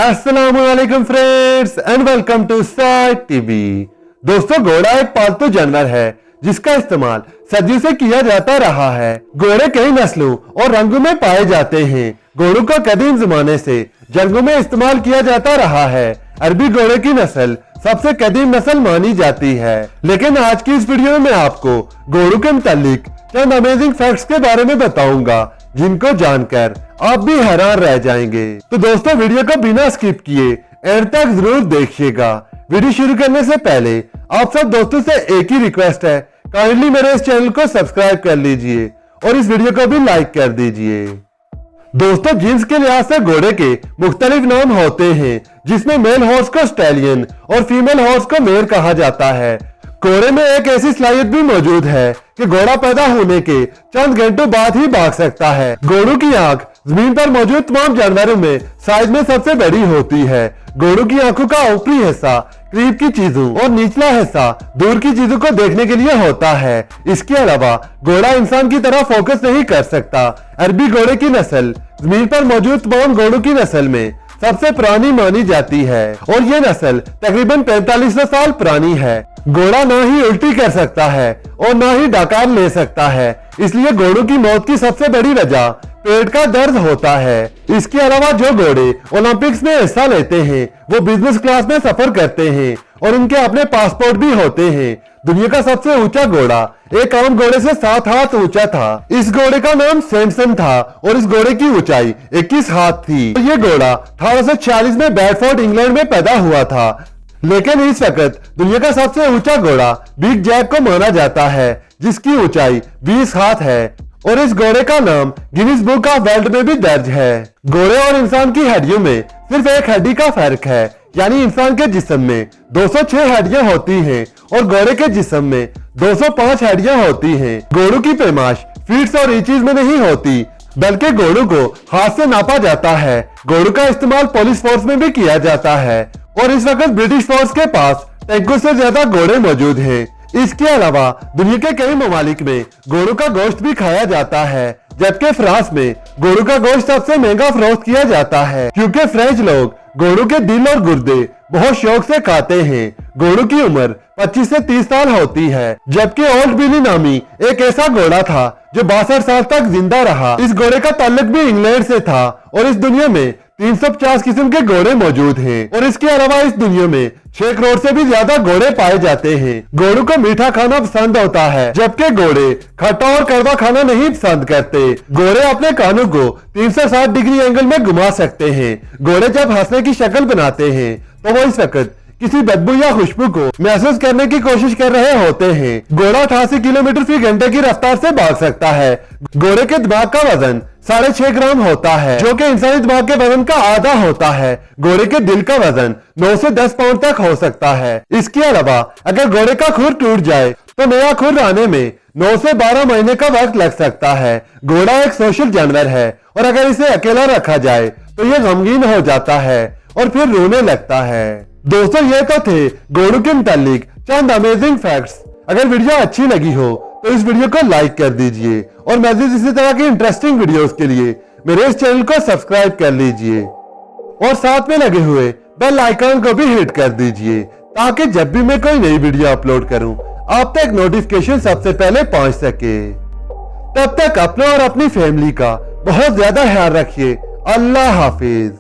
अस्सलामुअलैकुम friends and welcome to side TV. दोस्तों, घोड़ा एक पालतू जानवर है जिसका इस्तेमाल सदियों से किया जाता रहा है। घोड़े कई नस्लों और रंगों में पाए जाते हैं। घोड़ों का कदीम जमाने से जंगों में इस्तेमाल किया जाता रहा है। अरबी घोड़े की नस्ल सबसे कदीम नस्ल मानी जाती है। लेकिन आज की इस वीडियो में मैं आपको घोड़ों के मुतालिक चंद अमेजिंग फैक्ट्स के बारे में बताऊंगा जिनको जानकर आप भी हैरान रह जाएंगे। तो दोस्तों, वीडियो को बिना स्किप किए एंड तक जरूर देखिएगा। वीडियो शुरू करने से पहले आप सब दोस्तों से एक ही रिक्वेस्ट है, काइंडली मेरे इस चैनल को सब्सक्राइब कर लीजिए और इस वीडियो को भी लाइक कर दीजिए। दोस्तों, जींस के लिहाज से घोड़े के मुख्तलिफ नाम होते हैं, जिसमें मेल हॉर्स को स्टैलियन और फीमेल हॉर्स को मेयर कहा जाता है। घोड़े में एक ऐसी सलाहियत भी मौजूद है कि घोड़ा पैदा होने के चंद घंटों बाद ही भाग सकता है। घोड़ों की आंख जमीन पर मौजूद तमाम जानवरों में साइज में सबसे बड़ी होती है। घोड़ों की आंखों का ऊपरी हिस्सा करीब की चीजों और निचला हिस्सा दूर की चीजों को देखने के लिए होता है। इसके अलावा घोड़ा इंसान की तरह फोकस नहीं कर सकता। अरबी घोड़े की नस्ल जमीन पर मौजूद तमाम घोड़ों की नस्ल में सबसे पुरानी मानी जाती है और ये नस्ल तकरीबन 4500 साल पुरानी है। घोड़ा ना ही उल्टी कर सकता है और ना ही डकार ले सकता है, इसलिए घोड़ों की मौत की सबसे बड़ी वजह पेट का दर्द होता है। इसके अलावा जो घोड़े ओलंपिक्स में हिस्सा लेते हैं वो बिजनेस क्लास में सफर करते हैं और इनके अपने पासपोर्ट भी होते हैं। दुनिया का सबसे ऊंचा घोड़ा एक आम घोड़े से 7 हाथ ऊंचा था। इस घोड़े का नाम सैमसन था और इस घोड़े की ऊंचाई 21 हाथ थी। ये घोड़ा 1846 में बेडफोर्ड इंग्लैंड में पैदा हुआ था, लेकिन इस वक्त दुनिया का सबसे ऊंचा घोड़ा बिग जैक को माना जाता है, जिसकी ऊंचाई 20 हाथ है और इस घोड़े का नाम गिनीज बुक ऑफ वर्ल्ड में भी दर्ज है। घोड़े और इंसान की हड्डियों में सिर्फ एक हड्डी का फर्क है, यानी इंसान के जिस्म में 206 हड्डियां होती हैं और घोड़े के जिस्म में 205 हड्डियां होती हैं। घोड़ों की पैमाश फीट्स और इंचीज में नहीं होती, बल्कि घोड़ों को हाथ से नापा जाता है। घोड़ों का इस्तेमाल पुलिस फोर्स में भी किया जाता है और इस वक्त ब्रिटिश फोर्स के पास टैंकों से ज्यादा घोड़े मौजूद हैं। इसके अलावा दुनिया के कई ममालिक में घोड़ों का गोश्त भी खाया जाता है, जबकि फ्रांस में घोड़ों का गोश्त सबसे महंगा फरोख्त किया जाता है, क्योंकि फ्रेंच लोग घोड़ों के दिल और गुर्दे बहुत शौक से खाते हैं। घोड़ों की उम्र 25 से 30 साल होती है, जबकि ओल्ड बिली नामी एक ऐसा घोड़ा था जो 62 साल तक जिंदा रहा। इस घोड़े का ताल्लुक भी इंग्लैंड से था और इस दुनिया में 350 किस्म के घोड़े मौजूद हैं और इसके अलावा इस दुनिया में 6 करोड़ से भी ज्यादा घोड़े पाए जाते हैं। घोड़ों को मीठा खाना पसंद होता है, जबकि घोड़े खट्टा और कड़वा खाना नहीं पसंद करते। घोड़े अपने कानों को 360 डिग्री एंगल में घुमा सकते हैं। घोड़े जब हंसने की शक्ल बनाते हैं तो वो इस वक्त किसी बदबू या खुशबू को महसूस करने की कोशिश कर रहे होते हैं। घोड़ा 88 किलोमीटर फी घंटे की रफ्तार से भाग सकता है। घोड़े के दिमाग का वजन 6.5 ग्राम होता है, जो कि इंसानी दिमाग के वजन का आधा होता है। घोड़े के दिल का वजन 9 से 10 पाउंड तक हो सकता है। इसके अलावा अगर घोड़े का खुर टूट जाए तो नया खुर आने में 9 से 12 महीने का वक्त लग सकता है। घोड़ा एक सोशल जानवर है और अगर इसे अकेला रखा जाए तो ये गमगीन हो जाता है और फिर रोने लगता है। दोस्तों, ये तो थे घोड़ों के मुतालिक चंद अमेजिंग फैक्ट्स। अगर वीडियो अच्छी लगी हो तो इस वीडियो को लाइक कर दीजिए और मजीद इसी तरह की इंटरेस्टिंग वीडियोस के लिए मेरे इस चैनल को सब्सक्राइब कर लीजिए और साथ में लगे हुए बेल आइकन को भी हिट कर दीजिए, ताकि जब भी मैं कोई नई वीडियो अपलोड करूं आप तक नोटिफिकेशन सबसे पहले पहुंच सके। तब तक अपने और अपनी फैमिली का बहुत ज्यादा ख्याल रखिए। अल्लाह हाफिज।